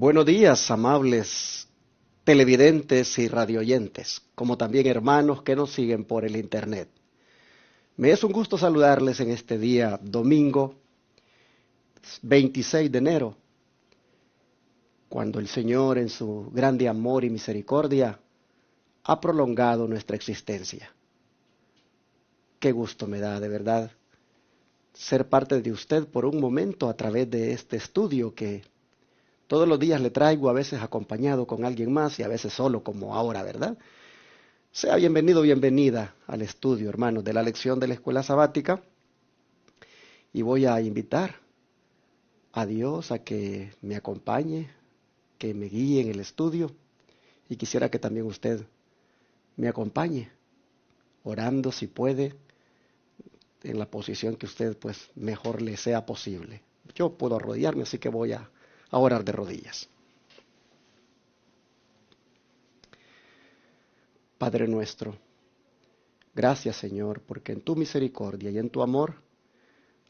Buenos días, amables televidentes y radioyentes, como también hermanos que nos siguen por el internet. Me es un gusto saludarles en este día domingo 26 de enero, cuando el Señor en su grande amor y misericordia ha prolongado nuestra existencia. Qué gusto me da, de verdad, ser parte de usted por un momento a través de este estudio que todos los días le traigo, a veces acompañado con alguien más y a veces solo como ahora, ¿verdad? Sea bienvenido, bienvenida al estudio, hermanos, de la lección de la escuela sabática. Y voy a invitar a Dios a que me acompañe, que me guíe en el estudio. Y quisiera que también usted me acompañe, orando si puede, en la posición que usted pues mejor le sea posible. Yo puedo arrodillarme, así que voy a orar de rodillas. Padre nuestro, gracias Señor, porque en tu misericordia y en tu amor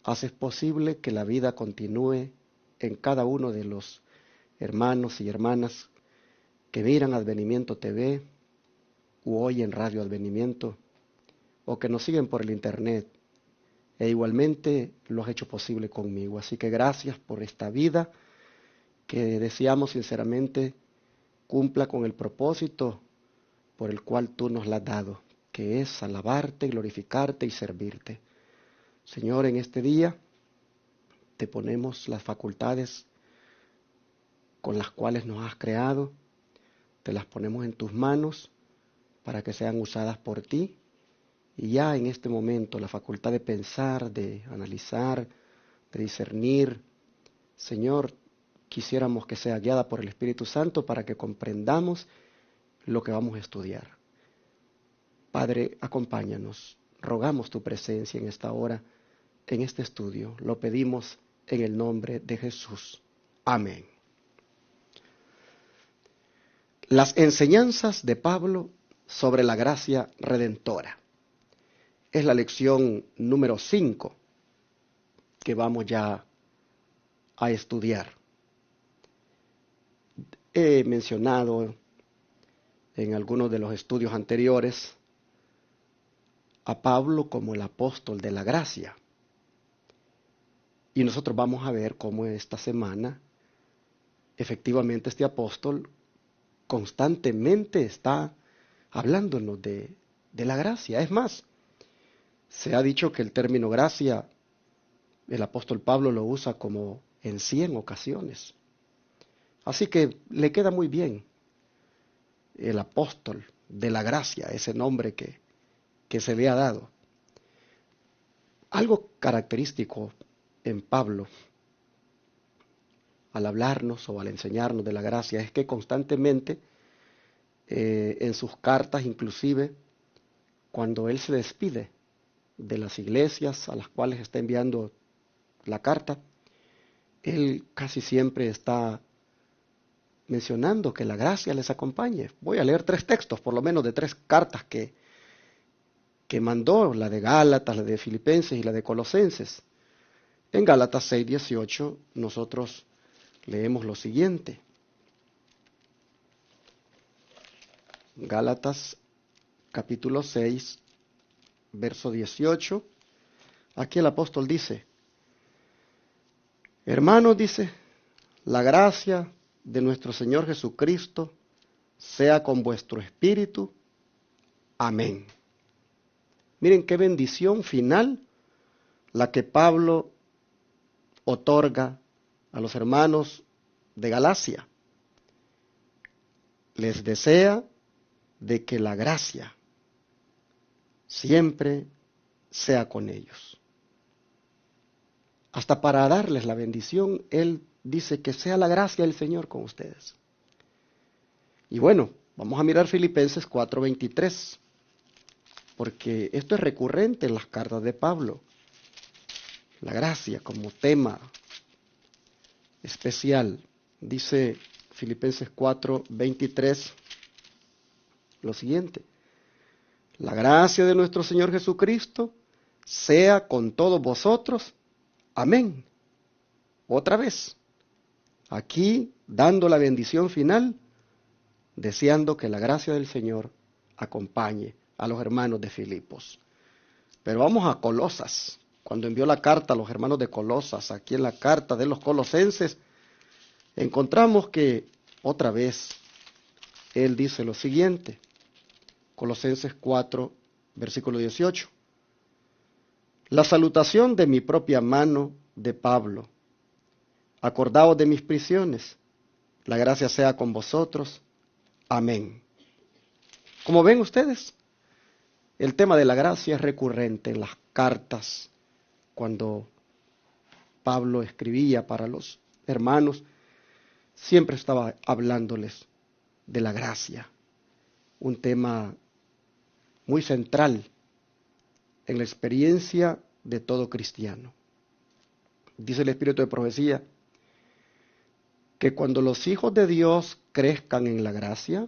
haces posible que la vida continúe en cada uno de los hermanos y hermanas que miran Advenimiento TV u oyen Radio Advenimiento o que nos siguen por el internet. E igualmente lo has hecho posible conmigo. Así que gracias por esta vida que deseamos sinceramente cumpla con el propósito por el cual tú nos la has dado, que es alabarte, glorificarte y servirte. Señor, en este día te ponemos las facultades con las cuales nos has creado, te las ponemos en tus manos para que sean usadas por ti. Y ya en este momento la facultad de pensar, de analizar, de discernir, Señor, quisiéramos que sea guiada por el Espíritu Santo para que comprendamos lo que vamos a estudiar. Padre, acompáñanos, rogamos tu presencia en esta hora, en este estudio, lo pedimos en el nombre de Jesús. Amén. Las enseñanzas de Pablo sobre la gracia redentora. Es la lección número 5 que vamos ya a estudiar. He mencionado en algunos de los estudios anteriores a Pablo como el apóstol de la gracia. Y nosotros vamos a ver cómo esta semana efectivamente este apóstol constantemente está hablándonos de la gracia. Es más, se ha dicho que el término gracia, el apóstol Pablo lo usa como en 100 ocasiones. Así que le queda muy bien el apóstol de la gracia, ese nombre que se le ha dado. Algo característico en Pablo, al hablarnos o al enseñarnos de la gracia, es que constantemente, en sus cartas inclusive, cuando él se despide de las iglesias a las cuales está enviando la carta, él casi siempre está mencionando que la gracia les acompañe. Voy a leer 3 textos, por lo menos de 3 cartas que mandó, la de Gálatas, la de Filipenses y la de Colosenses. En Gálatas 6:18 nosotros leemos lo siguiente. Gálatas capítulo 6, verso 18. Aquí el apóstol dice: hermanos, dice, la gracia de nuestro Señor Jesucristo sea con vuestro espíritu. Amén. Miren qué bendición final la que Pablo otorga a los hermanos de Galacia. Les desea de que la gracia siempre sea con ellos. Hasta para darles la bendición, él dice que sea la gracia del Señor con ustedes. Y bueno, vamos a mirar Filipenses 4:23, porque esto es recurrente en las cartas de Pablo. La gracia como tema especial. Dice Filipenses 4:23 lo siguiente: la gracia de nuestro Señor Jesucristo sea con todos vosotros. Amén. Otra vez. Aquí, dando la bendición final, deseando que la gracia del Señor acompañe a los hermanos de Filipos. Pero vamos a Colosas. Cuando envió la carta a los hermanos de Colosas, aquí en la carta de los colosenses, encontramos que otra vez él dice lo siguiente. Colosenses 4, versículo 18. La salutación de mi propia mano de Pablo. Acordaos de mis prisiones. La gracia sea con vosotros. Amén. Como ven ustedes, el tema de la gracia es recurrente en las cartas. Cuando Pablo escribía para los hermanos, siempre estaba hablándoles de la gracia. Un tema muy central en la experiencia de todo cristiano. Dice el Espíritu de Profecía que cuando los hijos de Dios crezcan en la gracia,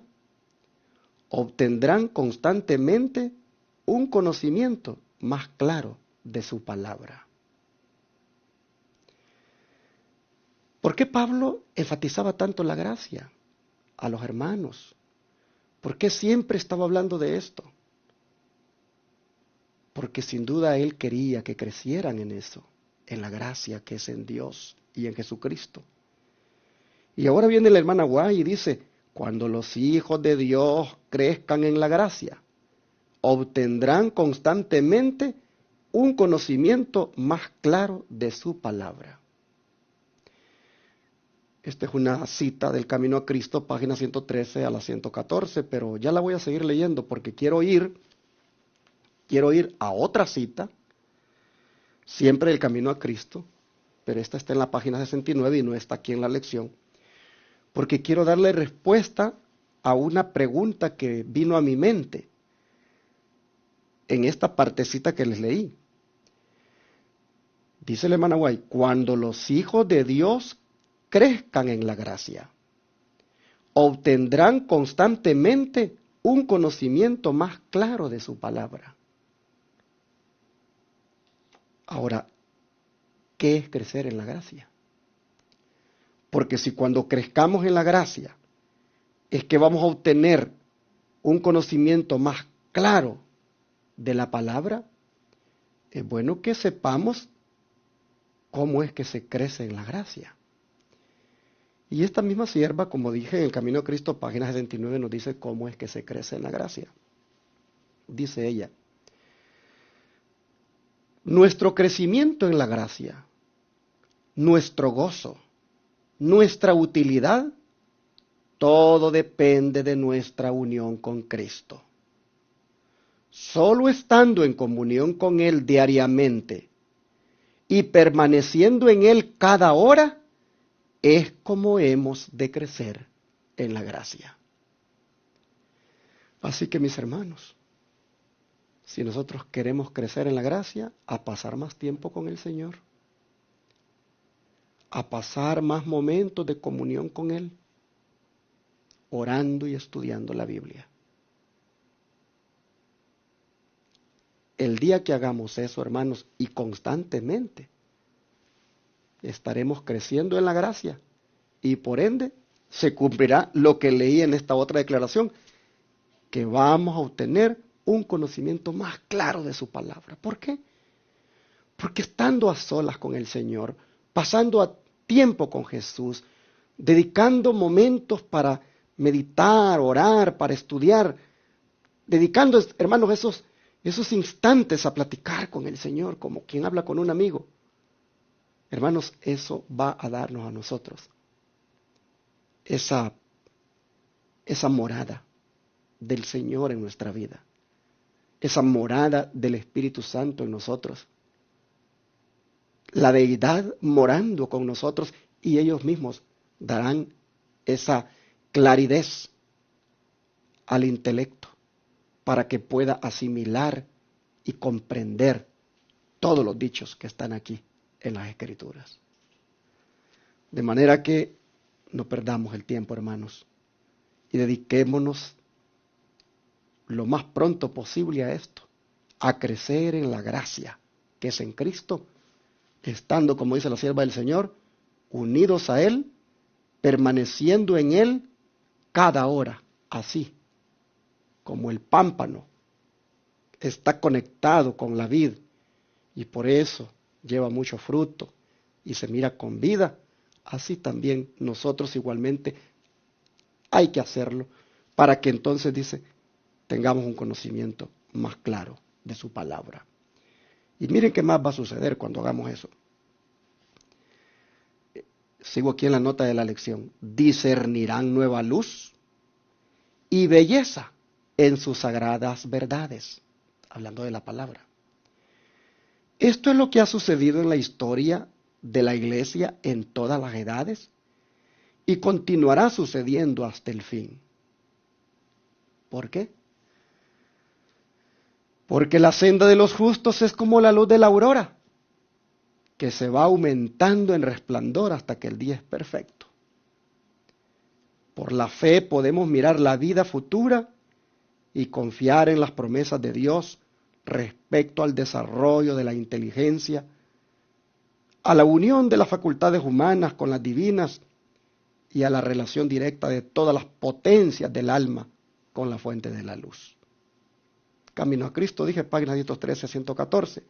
obtendrán constantemente un conocimiento más claro de su palabra. ¿Por qué Pablo enfatizaba tanto la gracia a los hermanos? ¿Por qué siempre estaba hablando de esto? Porque sin duda él quería que crecieran en eso, en la gracia que es en Dios y en Jesucristo. Y ahora viene la hermana Guay y dice, cuando los hijos de Dios crezcan en la gracia, obtendrán constantemente un conocimiento más claro de su palabra. Esta es una cita del Camino a Cristo, página 113 a la 114, pero ya la voy a seguir leyendo porque quiero ir a otra cita, siempre del Camino a Cristo, pero esta está en la página 69 y no está aquí en la lección, porque quiero darle respuesta a una pregunta que vino a mi mente en esta partecita que les leí. Dice el hermano Guay, cuando los hijos de Dios crezcan en la gracia, obtendrán constantemente un conocimiento más claro de su palabra. Ahora, ¿qué es crecer en la gracia? Porque si cuando crezcamos en la gracia es que vamos a obtener un conocimiento más claro de la palabra, es bueno que sepamos cómo es que se crece en la gracia. Y esta misma sierva, como dije en el Camino a Cristo, página 79, nos dice cómo es que se crece en la gracia. Dice ella, nuestro crecimiento en la gracia, nuestro gozo, nuestra utilidad, todo depende de nuestra unión con Cristo. Solo estando en comunión con Él diariamente y permaneciendo en Él cada hora, es como hemos de crecer en la gracia. Así que mis hermanos, si nosotros queremos crecer en la gracia, a pasar más tiempo con el Señor, a pasar más momentos de comunión con Él, orando y estudiando la Biblia. El día que hagamos eso, hermanos, y constantemente, estaremos creciendo en la gracia y por ende se cumplirá lo que leí en esta otra declaración, que vamos a obtener un conocimiento más claro de su palabra. ¿Por qué? Porque estando a solas con el Señor, pasando a tiempo con Jesús, dedicando momentos para meditar, orar, para estudiar, dedicando, hermanos, esos instantes a platicar con el Señor, como quien habla con un amigo. Hermanos, eso va a darnos a nosotros esa morada del Señor en nuestra vida, esa morada del Espíritu Santo en nosotros, la deidad morando con nosotros, y ellos mismos darán esa claridad al intelecto para que pueda asimilar y comprender todos los dichos que están aquí en las Escrituras. De manera que no perdamos el tiempo, hermanos, y dediquémonos lo más pronto posible a esto, a crecer en la gracia que es en Cristo, estando, como dice la sierva del Señor, unidos a Él permaneciendo en él cada hora, así como el pámpano está conectado con la vid y por eso lleva mucho fruto y se mira con vida, así también nosotros igualmente hay que hacerlo para que entonces, dice, tengamos un conocimiento más claro de su palabra. Y miren qué más va a suceder cuando hagamos eso. Sigo aquí en la nota de la lección. Discernirán nueva luz y belleza en sus sagradas verdades. Hablando de la palabra. Esto es lo que ha sucedido en la historia de la iglesia en todas las edades y continuará sucediendo hasta el fin. ¿Por qué? Porque la senda de los justos es como la luz de la aurora, que se va aumentando en resplandor hasta que el día es perfecto. Por la fe podemos mirar la vida futura y confiar en las promesas de Dios respecto al desarrollo de la inteligencia, a la unión de las facultades humanas con las divinas y a la relación directa de todas las potencias del alma con la fuente de la luz. Camino a Cristo, dije, página 113 a 114.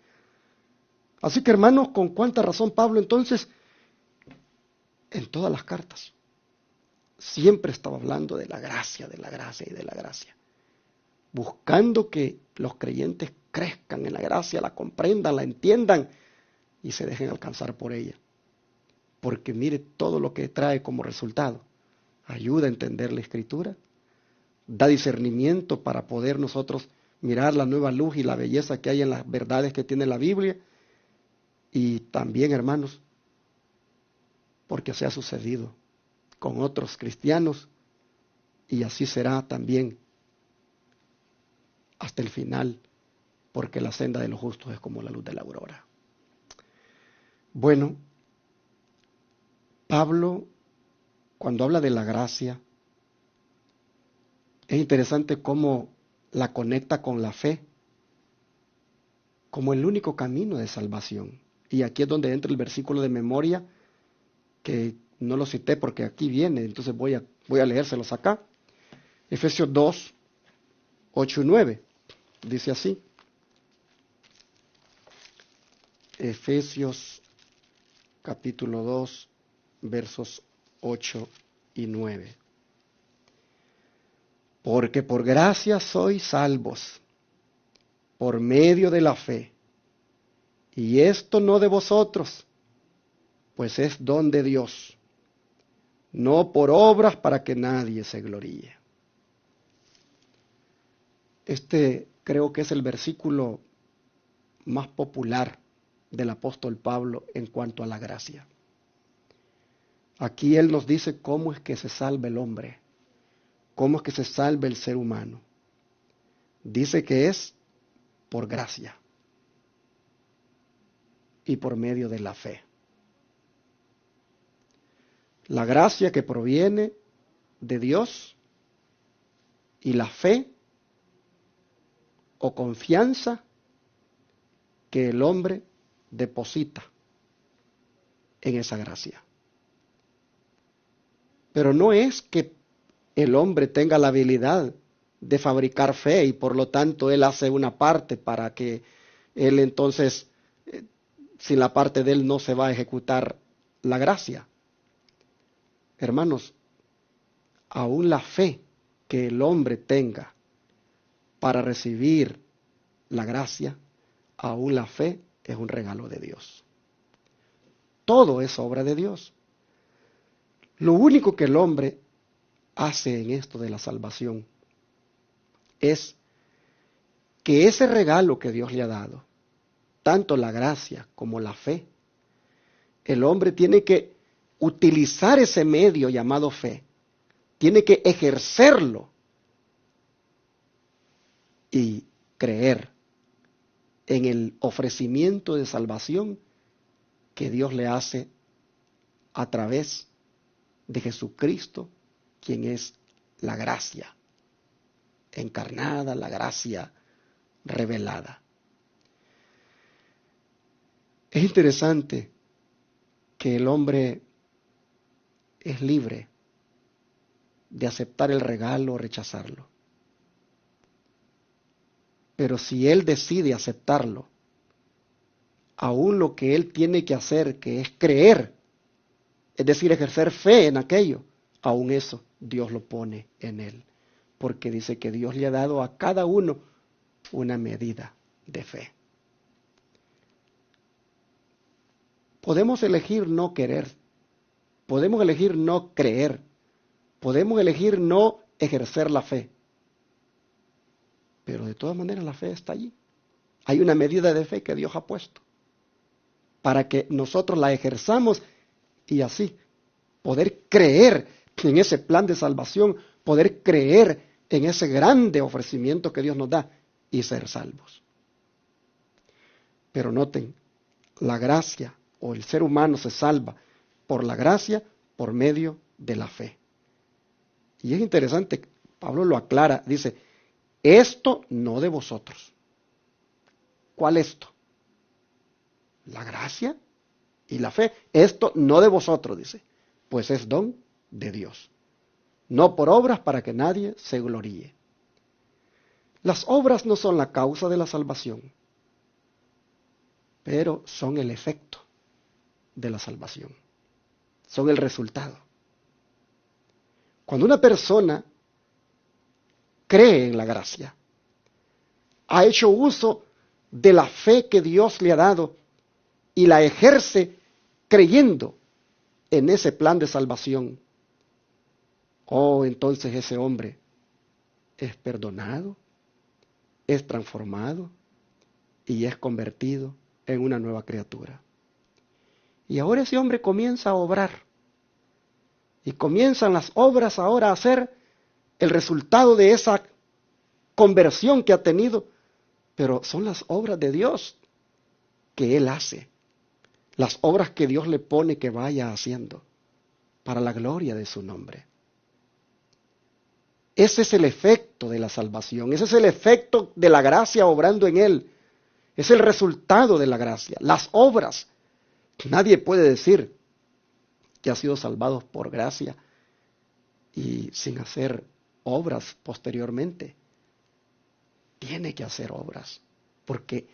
Así que hermanos, ¿con cuánta razón Pablo entonces, en todas las cartas, siempre estaba hablando de la gracia y de la gracia? Buscando que los creyentes crezcan en la gracia, la comprendan, la entiendan y se dejen alcanzar por ella. Porque mire todo lo que trae como resultado. Ayuda a entender la Escritura, da discernimiento para poder nosotros mirar la nueva luz y la belleza que hay en las verdades que tiene la Biblia. Y también, hermanos, porque se ha sucedido con otros cristianos y así será también hasta el final, porque la senda de los justos es como la luz de la aurora. Bueno, Pablo, cuando habla de la gracia, es interesante cómo la conecta con la fe como el único camino de salvación. Y aquí es donde entra el versículo de memoria, que no lo cité porque aquí viene, entonces voy a leérselos acá. Efesios 2, 8 y 9, dice así. Efesios capítulo 2, versos 8 y 9. Porque por gracia sois salvos, por medio de la fe. Y esto no de vosotros, pues es don de Dios, no por obras para que nadie se gloríe. Este creo que es el versículo más popular del apóstol Pablo en cuanto a la gracia. Aquí él nos dice cómo es que se salva el hombre, cómo es que se salva el ser humano. Dice que es por gracia y por medio de la fe. La gracia que proviene de Dios y la fe o confianza que el hombre deposita en esa gracia. Pero no es que el hombre tenga la habilidad de fabricar fe y por lo tanto él hace una parte para que él entonces, sin la parte de él no se va a ejecutar la gracia. Hermanos, aún la fe que el hombre tenga para recibir la gracia, aún la fe es un regalo de Dios. Todo es obra de Dios. Lo único que el hombre hace en esto de la salvación es que ese regalo que Dios le ha dado, tanto la gracia como la fe, el hombre tiene que utilizar ese medio llamado fe, tiene que ejercerlo y creer en el ofrecimiento de salvación que Dios le hace a través de Jesucristo, quien es la gracia encarnada, la gracia revelada. Es interesante que el hombre es libre de aceptar el regalo o rechazarlo. Pero si él decide aceptarlo, aún lo que él tiene que hacer, que es creer, es decir, ejercer fe en aquello, aún eso Dios lo pone en él. Porque dice que Dios le ha dado a cada uno una medida de fe. Podemos elegir no querer, podemos elegir no creer, podemos elegir no ejercer la fe. Pero de todas maneras la fe está allí. Hay una medida de fe que Dios ha puesto para que nosotros la ejerzamos y así poder creer en ese plan de salvación, poder creer en ese grande ofrecimiento que Dios nos da y ser salvos. Pero noten, la gracia o el ser humano se salva por la gracia por medio de la fe. Y es interesante, Pablo lo aclara, dice, esto no de vosotros. ¿Cuál esto? La gracia y la fe. Esto no de vosotros, dice, pues es don de Dios. No por obras para que nadie se gloríe. Las obras no son la causa de la salvación, pero son el efecto de la salvación. Son el resultado. Cuando una persona cree en la gracia, ha hecho uso de la fe que Dios le ha dado y la ejerce creyendo en ese plan de salvación, entonces ese hombre es perdonado, es transformado y es convertido en una nueva criatura. Y ahora ese hombre comienza a obrar. Y comienzan las obras ahora a ser el resultado de esa conversión que ha tenido. Pero son las obras de Dios que Él hace. Las obras que Dios le pone que vaya haciendo para la gloria de su nombre. Ese es el efecto de la salvación. Ese es el efecto de la gracia obrando en Él. Es el resultado de la gracia. Las obras. Nadie puede decir que ha sido salvado por gracia y sin hacer obras posteriormente. Tiene que hacer obras, porque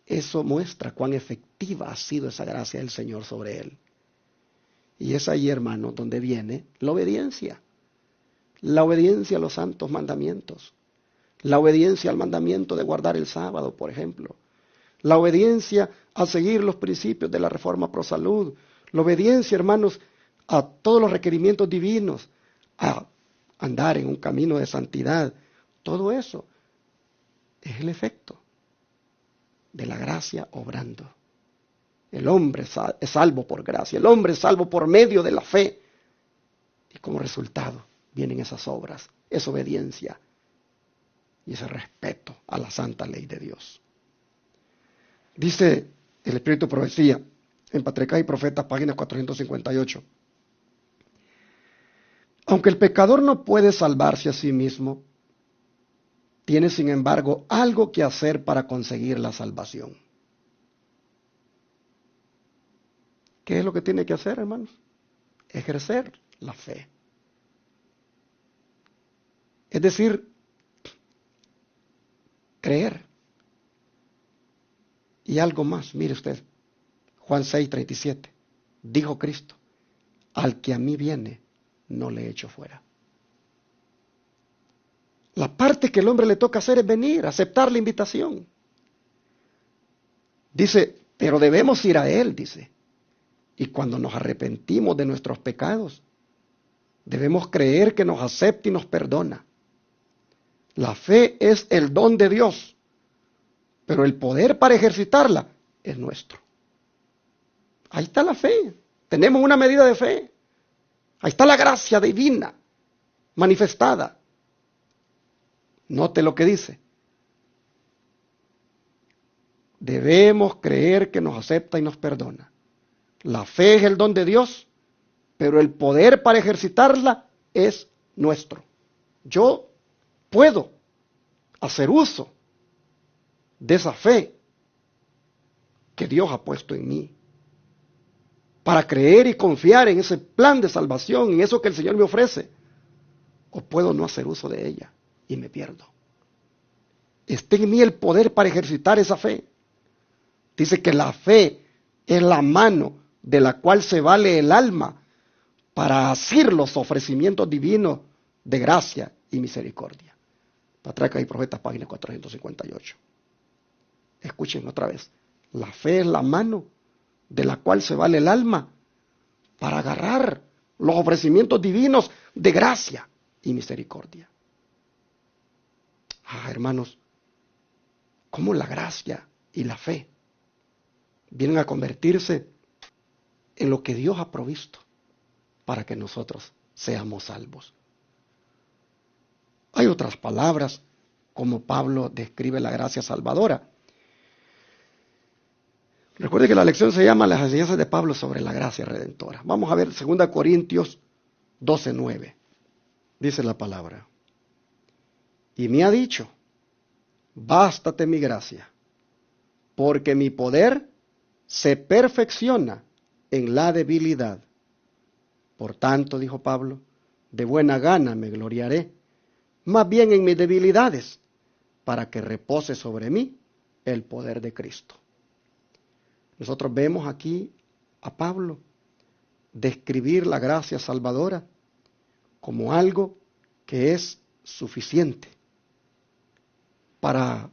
eso muestra cuán efectiva ha sido esa gracia del Señor sobre él. Y es ahí, hermano, donde viene la obediencia. La obediencia a los santos mandamientos. La obediencia al mandamiento de guardar el sábado, por ejemplo. La obediencia a seguir los principios de la Reforma Pro Salud. La obediencia, hermanos, a todos los requerimientos divinos, a andar en un camino de santidad. Todo eso es el efecto de la gracia obrando. El hombre es salvo por gracia, el hombre es salvo por medio de la fe. Y como resultado vienen esas obras, esa obediencia y ese respeto a la santa ley de Dios. Dice el Espíritu de Profecía en Patriarcas y Profetas, página 458. Aunque el pecador no puede salvarse a sí mismo, tiene sin embargo algo que hacer para conseguir la salvación. ¿Qué es lo que tiene que hacer, hermanos? Ejercer la fe. Es decir, creer. Y algo más, mire usted, Juan 6:37, dijo Cristo, al que a mí viene, no le echo fuera. La parte que el hombre le toca hacer es venir, aceptar la invitación. Dice, pero debemos ir a Él, dice. Y cuando nos arrepentimos de nuestros pecados, debemos creer que nos acepta y nos perdona. La fe es el don de Dios, pero el poder para ejercitarla es nuestro. Ahí está la fe. Tenemos una medida de fe. Ahí está la gracia divina manifestada. Note lo que dice. Debemos creer que nos acepta y nos perdona. La fe es el don de Dios, pero el poder para ejercitarla es nuestro. Yo puedo hacer uso de esa fe que Dios ha puesto en mí para creer y confiar en ese plan de salvación, en eso que el Señor me ofrece, o puedo no hacer uso de ella y me pierdo. Está en mí el poder para ejercitar esa fe. Dice que la fe es la mano de la cual se vale el alma para asir los ofrecimientos divinos de gracia y misericordia. Patriarca y Profetas, página 458. Escuchen otra vez. La fe es la mano de la cual se vale el alma para agarrar los ofrecimientos divinos de gracia y misericordia. Hermanos, cómo la gracia y la fe vienen a convertirse en lo que Dios ha provisto para que nosotros seamos salvos. Hay otras palabras como Pablo describe la gracia salvadora. Recuerde que la lección se llama Las enseñanzas de Pablo sobre la gracia redentora. Vamos a ver 2 Corintios 12:9. Dice la palabra: y me ha dicho, bástate mi gracia, porque mi poder se perfecciona en la debilidad. Por tanto, dijo Pablo, de buena gana me gloriaré, más bien en mis debilidades, para que repose sobre mí el poder de Cristo. Nosotros vemos aquí a Pablo describir la gracia salvadora como algo que es suficiente para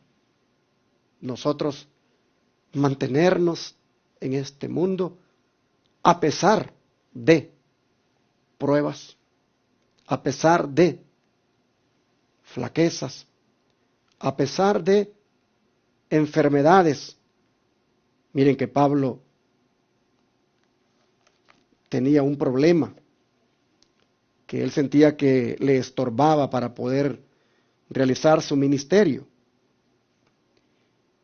nosotros mantenernos en este mundo a pesar de pruebas, a pesar de flaquezas, a pesar de enfermedades. Miren que Pablo tenía un problema que él sentía que le estorbaba para poder realizar su ministerio.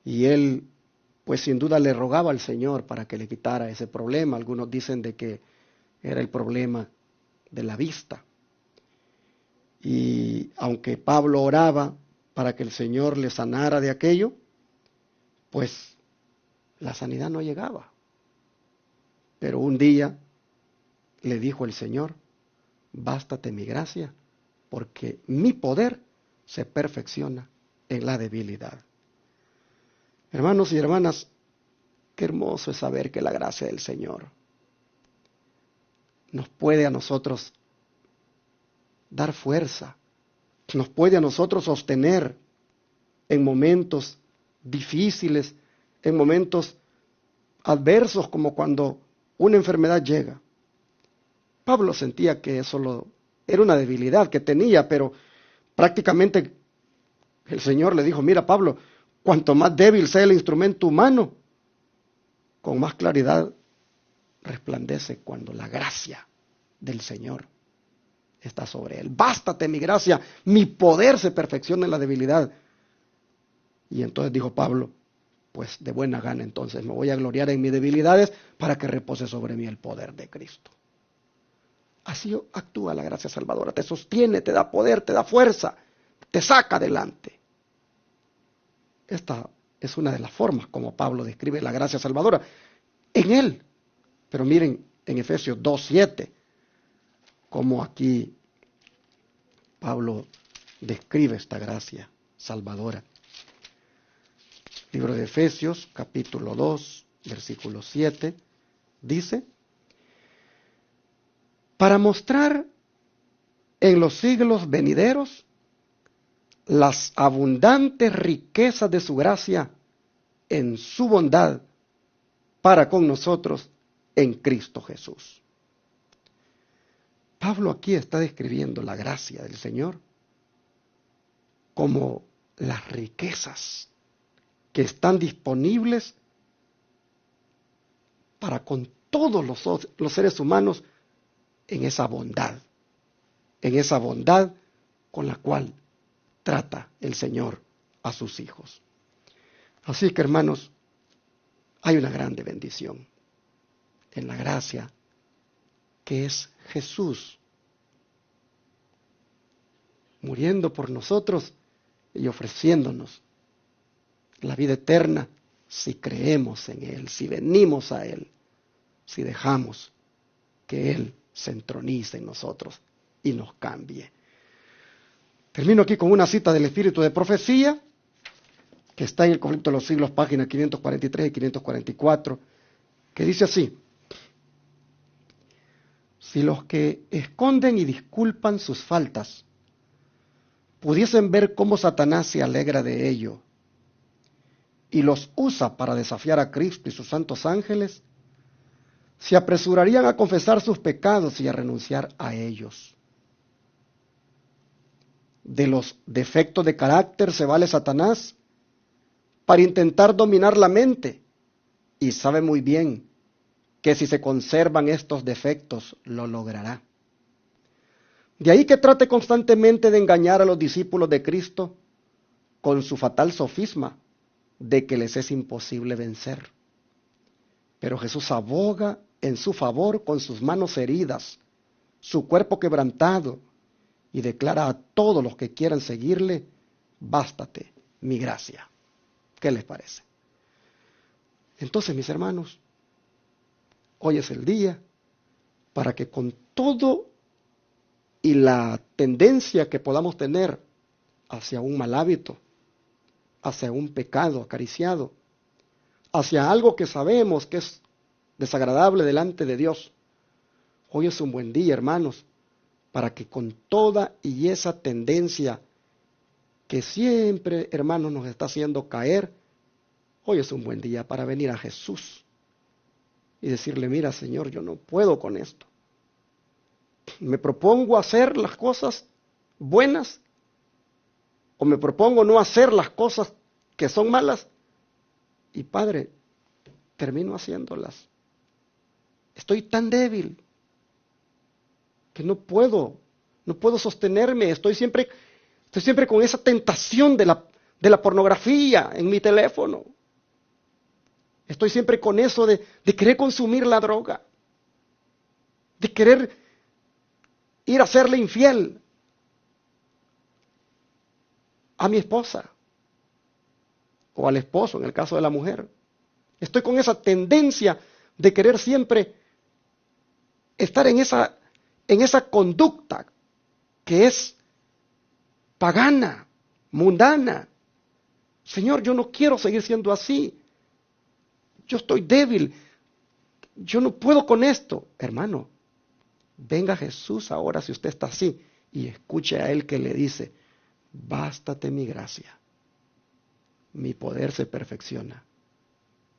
Y él, pues sin duda le rogaba al Señor para que le quitara ese problema. Algunos dicen de que era el problema de la vista. Y aunque Pablo oraba para que el Señor le sanara de aquello, pues la sanidad no llegaba. Pero un día le dijo el Señor: bástate mi gracia, porque mi poder se perfecciona en la debilidad. Hermanos y hermanas, qué hermoso es saber que la gracia del Señor nos puede a nosotros dar fuerza, nos puede a nosotros sostener en momentos difíciles, en momentos adversos, como cuando una enfermedad llega. Pablo sentía que eso era una debilidad que tenía, pero prácticamente el Señor le dijo: mira, Pablo, cuanto más débil sea el instrumento humano, con más claridad resplandece cuando la gracia del Señor está sobre él. Bástate mi gracia, mi poder se perfecciona en la debilidad. Y entonces dijo Pablo: pues de buena gana entonces me voy a gloriar en mis debilidades para que repose sobre mí el poder de Cristo. Así actúa la gracia salvadora, te sostiene, te da poder, te da fuerza, te saca adelante. Esta es una de las formas como Pablo describe la gracia salvadora en él. Pero miren en Efesios 2:7, como aquí Pablo describe esta gracia salvadora. Libro de Efesios, capítulo 2, versículo 7, dice: para mostrar en los siglos venideros las abundantes riquezas de su gracia en su bondad para con nosotros en Cristo Jesús. Pablo aquí está describiendo la gracia del Señor como las riquezas que están disponibles para con todos los seres humanos en esa bondad con la cual trata el Señor a sus hijos. Así que, hermanos, hay una grande bendición en la gracia que es Jesús muriendo por nosotros y ofreciéndonos la vida eterna si creemos en Él, si venimos a Él. si dejamos que Él se entronice en nosotros y nos cambie. Termino aquí con una cita del Espíritu de Profecía, que está en el Conflicto de los Siglos, páginas 543 y 544, que dice así: si los que esconden y disculpan sus faltas pudiesen ver cómo Satanás se alegra de ello y los usa para desafiar a Cristo y sus santos ángeles, se apresurarían a confesar sus pecados y a renunciar a ellos. De los defectos de carácter se vale Satanás para intentar dominar la mente, y sabe muy bien que si se conservan estos defectos lo logrará. De ahí que trate constantemente de engañar a los discípulos de Cristo con su fatal sofisma de que les es imposible vencer. Pero Jesús aboga en su favor con sus manos heridas, su cuerpo quebrantado, y declara a todos los que quieran seguirle: bástate mi gracia. ¿Qué les parece? Entonces, mis hermanos, hoy es el día para que con todo y la tendencia que podamos tener hacia un mal hábito, hacia un pecado acariciado, hacia algo que sabemos que es desagradable delante de Dios, hoy es un buen día, hermanos, para que con toda y esa tendencia que siempre, hermanos, nos está haciendo caer, hoy es un buen día para venir a Jesús y decirle: mira, Señor, yo no puedo con esto. Me propongo hacer las cosas buenas o me propongo no hacer las cosas que son malas, y Padre, termino haciéndolas. Estoy tan débil que no puedo sostenerme. Estoy siempre con esa tentación de la pornografía en mi teléfono. Estoy siempre con eso de querer consumir la droga, de querer ir a serle infiel a mi esposa o al esposo, en el caso de la mujer. Estoy con esa tendencia de querer siempre estar en esa conducta que es pagana, mundana. Señor, yo no quiero seguir siendo así. Yo estoy débil. Yo no puedo con esto. Hermano, venga Jesús ahora, si usted está así, y escuche a Él que le dice: bástate mi gracia. Mi poder se perfecciona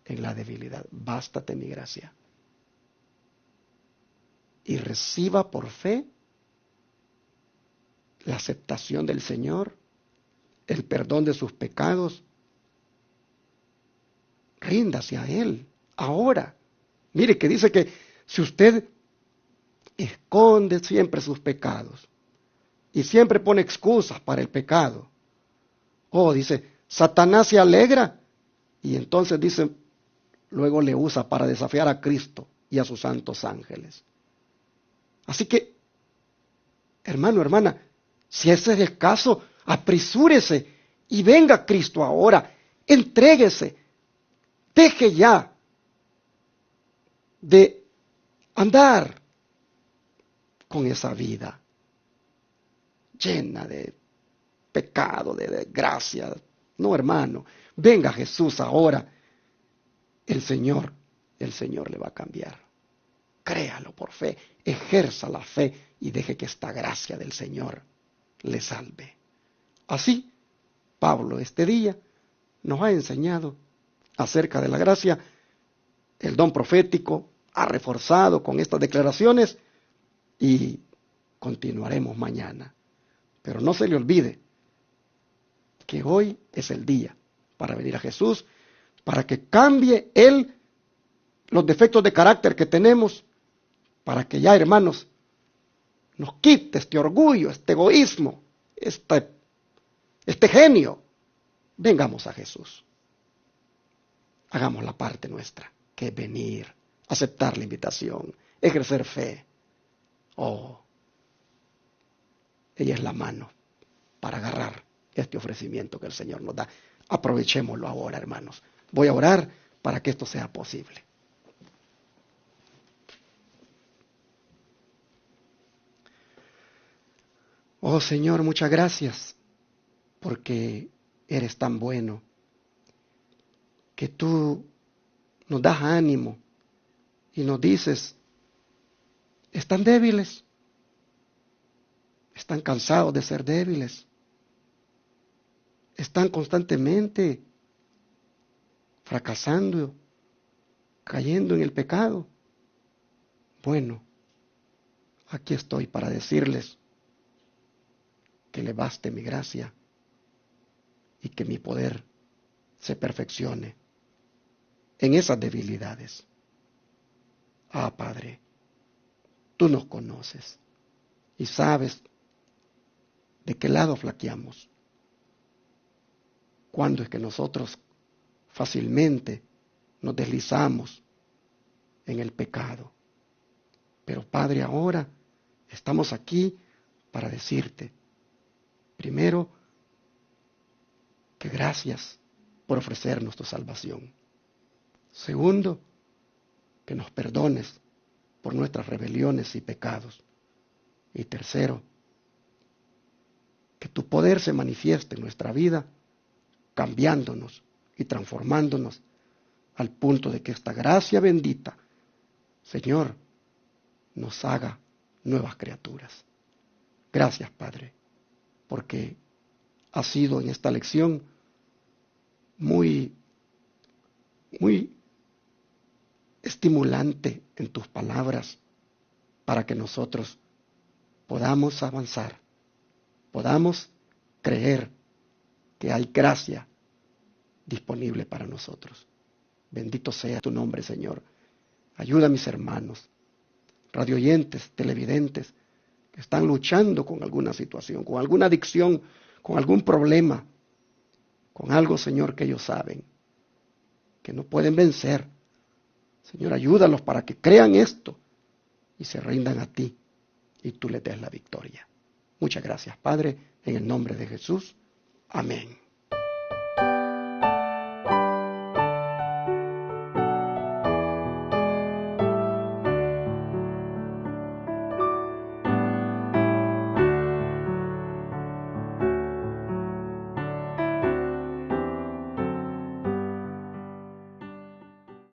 en la debilidad. Bástate mi gracia. Y reciba por fe la aceptación del Señor, el perdón de sus pecados. Ríndase a Él ahora. Mire que dice que si usted esconde siempre sus pecados y siempre pone excusas para el pecado, dice, Satanás se alegra, y entonces dice, luego le usa para desafiar a Cristo y a sus santos ángeles. Así que, hermano, hermana, si ese es el caso, apresúrese y venga a Cristo ahora, entréguese, deje ya de andar con esa vida llena de pecado, de desgracia. No, hermano, venga Jesús ahora. El Señor le va a cambiar. Créalo por fe, ejerza la fe y deje que esta gracia del Señor le salve. Así, Pablo este día nos ha enseñado acerca de la gracia. El don profético ha reforzado con estas declaraciones y continuaremos mañana. Pero no se le olvide que hoy es el día para venir a Jesús, para que cambie Él los defectos de carácter que tenemos, para que ya, hermanos, nos quite este orgullo, este egoísmo, este genio. Vengamos a Jesús. Hagamos la parte nuestra, que es venir, aceptar la invitación, ejercer fe. Ella es la mano para agarrar este ofrecimiento que el Señor nos da. Aprovechémoslo ahora, hermanos. Voy a orar para que esto sea posible. Oh Señor, muchas gracias porque eres tan bueno, que tú nos das ánimo y nos dices, están débiles, están cansados de ser débiles, están constantemente fracasando, cayendo en el pecado. Bueno, aquí estoy para decirles que le baste mi gracia y que mi poder se perfeccione en esas debilidades. Ah, Padre, tú nos conoces y sabes de qué lado flaqueamos. Cuando es que nosotros fácilmente nos deslizamos en el pecado. Pero Padre, ahora estamos aquí para decirte, primero, que gracias por ofrecernos tu salvación. Segundo, que nos perdones por nuestras rebeliones y pecados. Y tercero, que tu poder se manifieste en nuestra vida, cambiándonos y transformándonos al punto de que esta gracia bendita, Señor, nos haga nuevas criaturas. Gracias, Padre, porque ha sido en esta lección muy estimulante en tus palabras para que nosotros podamos avanzar, podamos creer que hay gracia disponible para nosotros. Bendito sea tu nombre, Señor. Ayuda a mis hermanos, radioyentes, televidentes, que están luchando con alguna situación, con alguna adicción, con algún problema, con algo, Señor, que ellos saben, que no pueden vencer. Señor, ayúdalos para que crean esto y se rindan a ti y tú les des la victoria. Muchas gracias, Padre, en el nombre de Jesús. Amén.